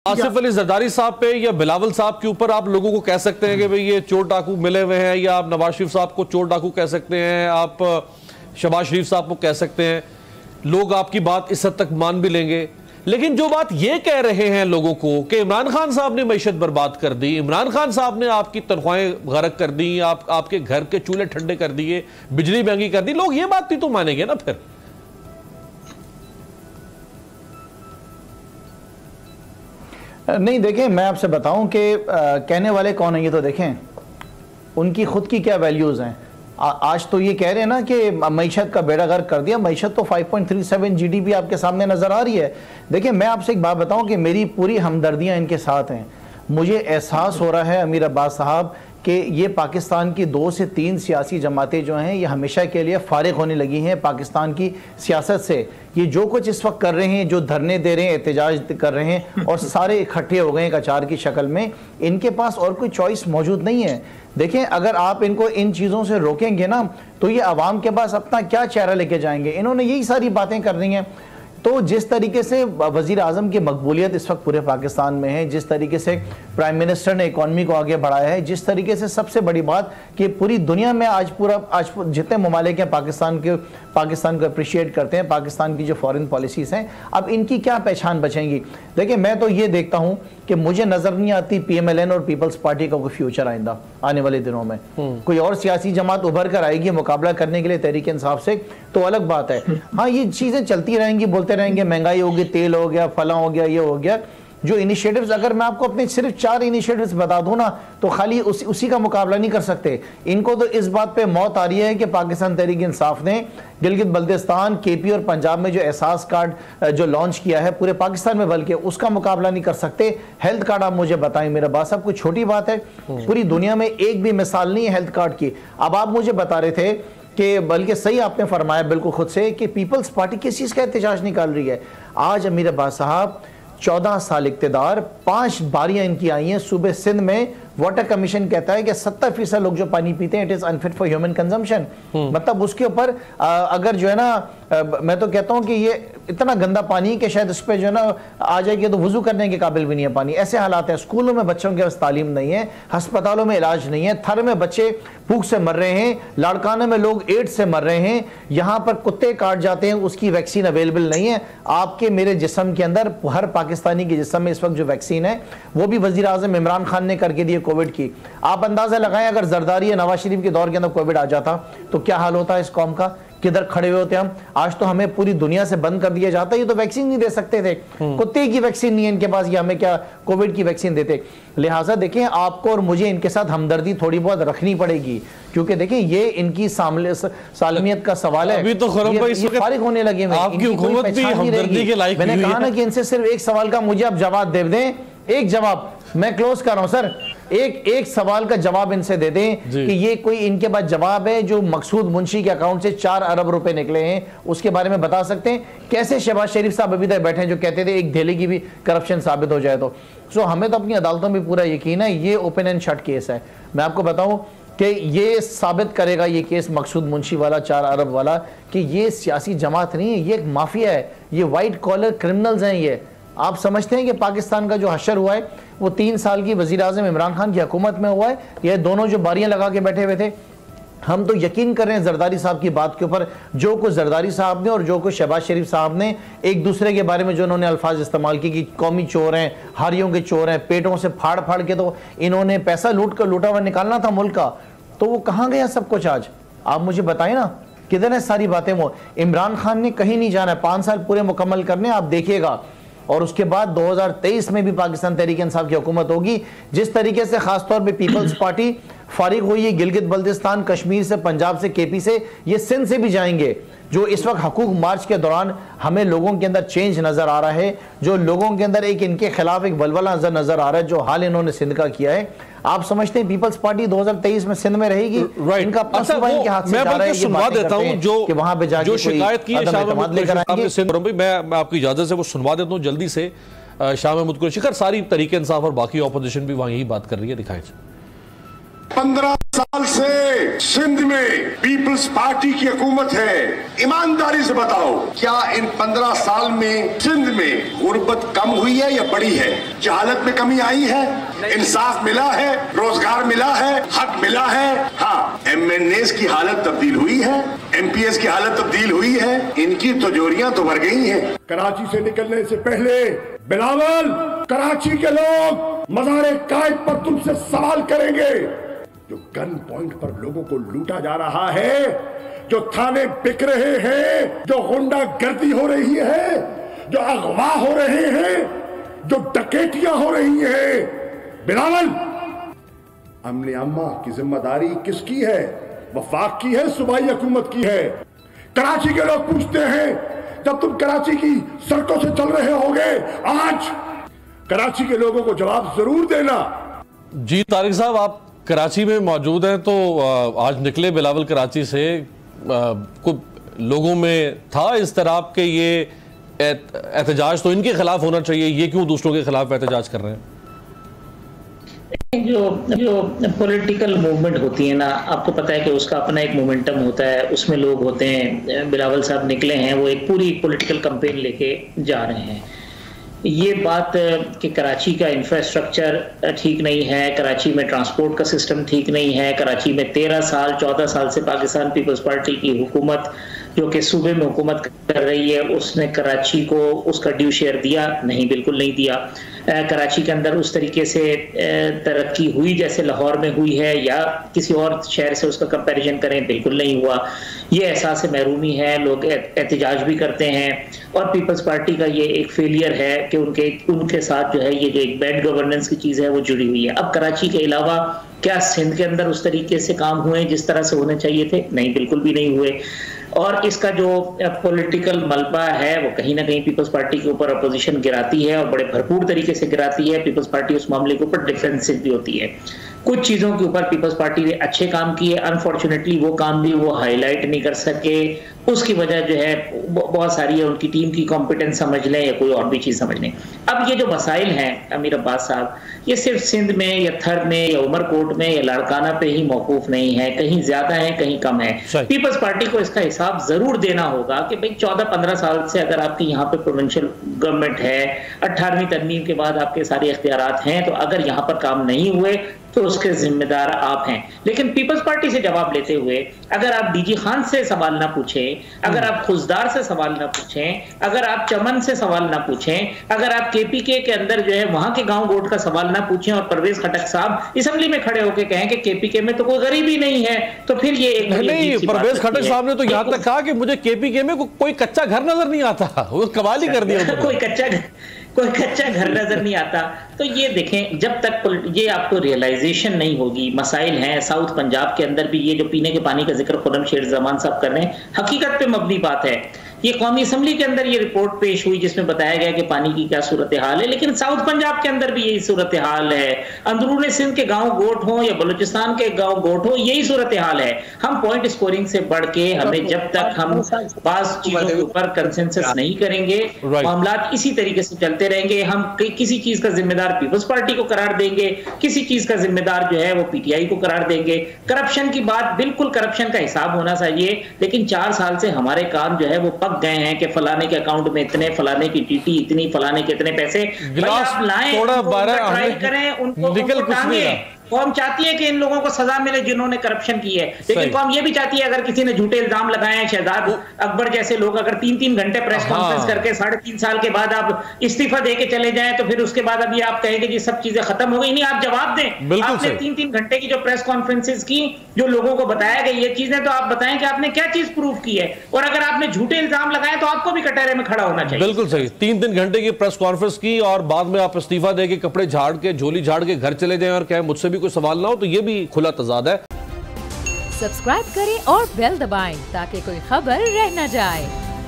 आसिफ अली जरदारी साहब पे या बिलावल साहब के ऊपर आप लोगों को कह सकते हैं कि भाई ये चोर डाकू मिले हुए हैं, या आप नवाज शरीफ साहब को चोर डाकू कह सकते हैं, आप शहबाज शरीफ साहब को कह सकते हैं, लोग आपकी बात इस हद तक मान भी लेंगे। लेकिन जो बात ये कह रहे हैं लोगों को कि इमरान खान साहब ने मईशत बर्बाद कर दी, इमरान खान साहब ने आपकी तनख्वाहें गरक कर दी, आपके घर के चूल्हे ठंडे कर दिए, बिजली महंगी कर दी, लोग ये बात भी तो मानेंगे ना फिर। नहीं, देखें, मैं आपसे बताऊं कि कहने वाले कौन है ये तो देखें, उनकी खुद की क्या वैल्यूज़ हैं। आज तो ये कह रहे हैं ना कि मईशत का बेड़ा गर्क कर दिया। मईशत तो 5.37 GDP आपके सामने नज़र आ रही है। देखिए, मैं आपसे एक बात बताऊं कि मेरी पूरी हमदर्दियां इनके साथ हैं। मुझे एहसास हो रहा है अमीर अब्बास साहब कि ये पाकिस्तान की 2 से 3 सियासी जमातें जो हैं ये हमेशा के लिए फारिग होने लगी हैं पाकिस्तान की सियासत से। ये जो कुछ इस वक्त कर रहे हैं, जो धरने दे रहे हैं, एहतजाज कर रहे हैं, और सारे इकट्ठे हो गए एक अचार की शक्ल में, इनके पास और कोई चॉइस मौजूद नहीं है। देखें, अगर आप इनको इन चीज़ों से रोकेंगे ना तो ये आवाम के पास अपना क्या चेहरा लेके जाएंगे। इन्होंने यही सारी बातें कर रही हैं। तो जिस तरीके से वज़ीर आज़म की मकबूलियत इस वक्त पूरे पाकिस्तान में है, जिस तरीके से प्राइम मिनिस्टर ने इकॉनमी को आगे बढ़ाया है, जिस तरीके से सबसे बड़ी बात कि पूरी दुनिया में आज जितने ममालिक हैं पाकिस्तान को अप्रिशिएट करते हैं, पाकिस्तान की जो फॉरेन पॉलिसीज़ हैं, अब इनकी क्या पहचान बचेंगी। देखिए, मैं तो ये देखता हूँ कि मुझे नज़र नहीं आती PMLN और पीपल्स पार्टी का कोई फ्यूचर आइंदा आने वाले दिनों में। कोई और सियासी जमात उभर कर आएगी मुकाबला करने के लिए तहरीक इंसाफ से, तो अलग बात है। हाँ, ये चीज़ें चलती रहेंगी, बोलते रहेंगे महंगाई होगी, तेल हो गया, फला हो गया, ये हो गया। जो इनिशिएटिव्स, अगर मैं आपको अपने सिर्फ 4 इनिशिएटिव्स बता दूं ना तो खाली उसी का मुकाबला नहीं कर सकते। इनको तो इस बात पे मौत आ रही है कि पाकिस्तान तहरीक इंसाफ ने गिलगित बल्तिस्तान, KP और पंजाब में जो एहसास कार्ड जो लॉन्च किया है पूरे पाकिस्तान में, बल्कि उसका मुकाबला नहीं कर सकते। हेल्थ कार्ड आप मुझे बताएं मेरा बात साहब, कोई छोटी बात है? पूरी दुनिया में एक भी मिसाल नहीं है हेल्थ कार्ड की। अब आप मुझे बता रहे थे कि, बल्कि सही आपने फरमाया बिल्कुल खुद से, कि पीपल्स पार्टी किस चीज़ का एहतजाज निकाल रही है। आज अमीर अब्बास साहब 14 साल इक़्तिदार, 5 बारियां इनकी आई हैं। सूबे सिंध में वाटर कमीशन कहता है कि 70% लोग जो पानी पीते हैं it is unfit for human consumption. मतलब उसके ऊपर अगर जो है ना, मैं तो कहता हूं कि ये इतना गंदा पानी कि शायद उस पर जो है ना आ जाएगी तो वुजू करने के काबिल भी नहीं है पानी। ऐसे हालात हैं। स्कूलों में बच्चों के पास तालीम नहीं है, अस्पतालों में इलाज नहीं है, थर में बच्चे भूख से मर रहे हैं, लाड़काने में लोग एड्स से मर रहे हैं, यहाँ पर कुत्ते काट जाते हैं, उसकी वैक्सीन अवेलेबल नहीं है। आपके मेरे जिस्म के अंदर, हर पाकिस्तानी के जिस्म में इस वक्त जो वैक्सीन है वो भी वज़ीर आज़म इमरान खान ने करके दी कोविड की। आप अंदाजा लगाएं, अगर जरदारी या नवाज शरीफ के दौर के अंदर कोविड आ जाता तो क्या हाल होता है इस कौम का, किधर खड़े हुए होते हम। आज तो हमें पूरी दुनिया से बंद कर दिया जाता है। ये तो वैक्सीन नहीं दे सकते थे, कुत्ते की वैक्सीन नहीं है इनके पास, ये हमें क्या कोविड की वैक्सीन देते। लिहाजा देखें, आपको और मुझे इनके साथ हमदर्दी थोड़ी बहुत रखनी पड़ेगी, क्योंकि देखें ये इनकी सालमियत का सवाल है। अभी तो फारिग होने लगे, आपकी हुकूमत भी हमदर्दी के लायक। मैंने कहा ना कि इनसे सिर्फ एक सवाल का मुझे आप जवाब दे दें, एक जवाब, मैं क्लोज कर रहा हूं सर, एक सवाल का जवाब इनसे दे दें कि ये कोई इनके पास जवाब है जो मकसूद मुंशी के अकाउंट से 4 अरब रुपए निकले हैं, उसके बारे में बता सकते हैं? कैसे शहबाज शरीफ साहब अभी तक बैठे हैं जो कहते थे एक धेले की भी करप्शन साबित हो जाए तो। सो हमें तो अपनी अदालतों में पूरा यकीन है ये ओपन एंड शट केस है। मैं आपको बताऊं कि ये साबित करेगा ये केस मकसूद मुंशी वाला 4 अरब वाला कि ये सियासी जमात नहीं है, ये एक माफिया है, ये वाइट कॉलर क्रिमिनल्स हैं। ये आप समझते हैं कि पाकिस्तान का जो हशर हुआ है वो 3 साल की वज़ीर आज़म इमरान खान की हुकूमत में हुआ है। ये दोनों जो बारियां लगा के बैठे हुए थे, हम तो यकीन कर रहे हैं जरदारी साहब की बात के ऊपर, जो कुछ जरदारी साहब ने और जो कुछ शहबाज शरीफ साहब ने एक दूसरे के बारे में जो उन्होंने अल्फाज इस्तेमाल किए कि कौमी चोर हैं, हारियों के चोर हैं, पेटों से फाड़ फाड़ के तो इन्होंने पैसा लूटा हुआ निकालना था मुल्क का, तो वो कहाँ गया सब कुछ? आज आप मुझे बताएं ना, किधर है सारी बातें? वो इमरान खान ने कहीं नहीं जाना है, 5 साल पूरे मुकम्मल करने, आप देखिएगा। और उसके बाद 2023 में भी पाकिस्तान तहरीक इंसाफ की हुकूमत होगी। जिस तरीके से खासतौर पे पीपल्स पार्टी फारिग हुई है गिलगित बल्तिस्तान, कश्मीर से, पंजाब से, KP से, ये सिंध से भी जाएंगे। जो इस वक्त हकूक मार्च के दौरान हमें लोगों के अंदर चेंज नजर आ रहा है, जो लोगों के अंदर एक इनके खिलाफ एक बलबला नजर आ रहा है, जो हाल इन्होंने सिंध का किया है, आप समझते हैं पीपल्स पार्टी 2023 में सिंध में रहेगी? इनका अच्छा, मैं सुनवा देता हूं जो वहां पे जाके जो शिकायत की है मैं आपकी इजाजत से वो सुनवा देता हूं जल्दी से। शाह महमूद कुरैशी, सारी तहरीक इंसाफ और बाकी ऑपोजिशन भी वहां यही बात कर रही है, दिखाएं। 15 साल से सिंध में पीपल्स पार्टी की हुकूमत है। ईमानदारी से बताओ, क्या इन 15 साल में सिंध में गुर्बत कम हुई है या बढ़ी है? जहालत में कमी आई है? इंसाफ मिला है? रोजगार मिला है? हक मिला है? हाँ, MNAs की हालत तब्दील हुई है, MPs की हालत तब्दील हुई है, इनकी तिजोरियां तो भर गई हैं। कराची से निकलने से पहले बिलावल, कराची के लोग मज़ारे कायद पर तुमसे सवाल करेंगे। जो गन पॉइंट पर लोगों को लूटा जा रहा है, जो थाने बिक रहे हैं, जो गुंडागर्दी हो रही है, जो अगवा हो रहे हैं, जो डकैतियां हो रही हैं, बिलावल, अमने अम्मा की जिम्मेदारी किसकी है? वफाक की है, सूबाई हुकूमत की है। कराची के लोग पूछते हैं, जब तुम कराची की सड़कों से चल रहे होगे, आज कराची के लोगों को जवाब जरूर देना। जी तारिक साहब, आप कराची में मौजूद हैं, तो आज निकले बिलावल कराची से, कुछ लोगों में था इस तरह के ये एहतजाज तो इनके खिलाफ होना चाहिए, ये क्यों दूसरों के खिलाफ एहतजाज कर रहे हैं? जो पॉलिटिकल मूवमेंट होती है ना, आपको पता है कि उसका अपना एक मोमेंटम होता है, उसमें लोग होते हैं। बिलावल साहब निकले हैं, वो एक पूरी पॉलिटिकल कैंपेन लेके जा रहे हैं। ये बात कि कराची का इंफ्रास्ट्रक्चर ठीक नहीं है, कराची में ट्रांसपोर्ट का सिस्टम ठीक नहीं है, कराची में 14 साल से पाकिस्तान पीपल्स पार्टी की हुकूमत जो कि सूबे में हुकूमत कर रही है, उसने कराची को उसका ड्यू शेयर दिया? नहीं, बिल्कुल नहीं दिया। कराची के अंदर उस तरीके से तरक्की हुई जैसे लाहौर में हुई है या किसी और शहर से उसका कंपैरिजन करें? बिल्कुल नहीं हुआ। ये एहसास महरूमी है, लोग एहतजाज भी करते हैं, और पीपल्स पार्टी का ये एक फेलियर है कि उनके साथ जो है ये जो एक बैड गवर्नेंस की चीज़ है वो जुड़ी हुई है। अब कराची के अलावा क्या सिंध के अंदर उस तरीके से काम हुए जिस तरह से होने चाहिए थे? नहीं, बिल्कुल भी नहीं हुए। और इसका जो पॉलिटिकल मलबा है वो कहीं ना कहीं पीपल्स पार्टी के ऊपर अपोजिशन गिराती है, और बड़े भरपूर तरीके से गिराती है। पीपल्स पार्टी उस मामले के ऊपर डिफेंसिव भी होती है। कुछ चीज़ों के ऊपर पीपल्स पार्टी ने अच्छे काम किए, अनफॉर्चुनेटली वो काम भी वो हाईलाइट नहीं कर सके। उसकी वजह जो है बहुत सारी है, उनकी टीम की कॉम्पिटेंस समझ लें या कोई और भी चीज़ समझ लें। अब ये जो मसाइल हैं अमीर अब्बास साहब, ये सिर्फ सिंध में या थर में या उमरकोट में या लाड़काना पे ही मौकूफ नहीं है, कहीं ज्यादा है कहीं कम है। पीपल्स पार्टी को इसका हिसाब जरूर देना होगा कि भाई 14-15 साल से अगर आपकी यहाँ पे प्रोविंशियल गवर्नमेंट है, 18वीं तरमीम के बाद आपके सारे इख्तियारात हैं, तो अगर यहाँ पर काम नहीं हुए तो उसके जिम्मेदार आप हैं। लेकिन पीपल्स पार्टी से जवाब लेते हुए अगर आप डीजी खान से सवाल ना पूछें, अगर आप खुशदार से सवाल ना पूछें, अगर आप चमन से सवाल ना पूछें, अगर आप केपीके के अंदर जो है वहां के गांव गोट का सवाल ना पूछें, और परवेज खटक साहब असेंबली में खड़े होकर कहें कि केपीके में तो कोई गरीबी नहीं है, तो फिर ये एक नहीं, परवेज खटक साहब ने तो यहां तक कहा कि मुझे केपीके में कोई कच्चा घर नजर नहीं आता। वो कमाल ही कर दिया। कोई कच्चा घर नजर नहीं आता। तो ये देखें, जब तक ये आपको रियलाइजेशन नहीं होगी, मसाइल हैं साउथ पंजाब के अंदर भी, ये जो पीने के पानी का जिक्र खुर्रम शेर जमान साहब कर रहे हैं, हकीकत पे मबनी बात है। ये कौमी असम्बली के अंदर ये रिपोर्ट पेश हुई जिसमें बताया गया कि पानी की क्या सूरत हाल है, लेकिन साउथ पंजाब के अंदर भी यही सूरत हाल है। अंदरून सिंध के गांव गोट हो या बलूचिस्तान के गांव गोट हो, यही सूरत हाल है। हम पॉइंट स्कोरिंग से बढ़ के हमें जब तक हम पास चीजों के ऊपर कंसेंसस नहीं करेंगे, मामला इसी तरीके से चलते रहेंगे। हम किसी चीज का जिम्मेदार पीपल्स पार्टी को करार देंगे, किसी चीज का जिम्मेदार जो है वो पीटीआई को करार देंगे। करप्शन की बात, बिल्कुल करप्शन का हिसाब होना चाहिए, लेकिन 4 साल से हमारे काम जो है वो गए हैं कि फलाने के अकाउंट में इतने, फलाने की टीटी इतनी, फलाने के इतने पैसे। आप लाएं, ट्राई करें, उनको निकल कुछ नहीं। कौम चाहती है कि इन लोगों को सजा मिले जिन्होंने करप्शन की है, लेकिन कौम ये भी चाहती है अगर किसी ने झूठे इल्जाम लगाए हैं, शहजाद अकबर जैसे लोग अगर 3-3 घंटे प्रेस कॉन्फ्रेंस करके 3.5 साल के बाद आप इस्तीफा देके चले जाएं, तो फिर उसके बाद अभी आप कहेंगे कि सब चीजें खत्म हो गई। नहीं, आप जवाब दें। आपने 3-3 घंटे की जो प्रेस कॉन्फ्रेंसेस की, जो लोगों को बताया गया ये चीजें, तो आप बताएं कि आपने क्या चीज प्रूव की है, और अगर आपने झूठे इल्जाम लगाए तो आपको भी कटहरे में खड़ा होना चाहिए। बिल्कुल सही। 3-3 घंटे की प्रेस कॉन्फ्रेंस की और बाद में आप इस्तीफा देके कपड़े झाड़ के, झोली झाड़ के घर चले जाएं और कहें मुझसे भी कोई सवाल ना हो, तो ये भी खुला तजाद है। सब्सक्राइब करें और बेल दबाएं ताकि कोई खबर रह न जाए।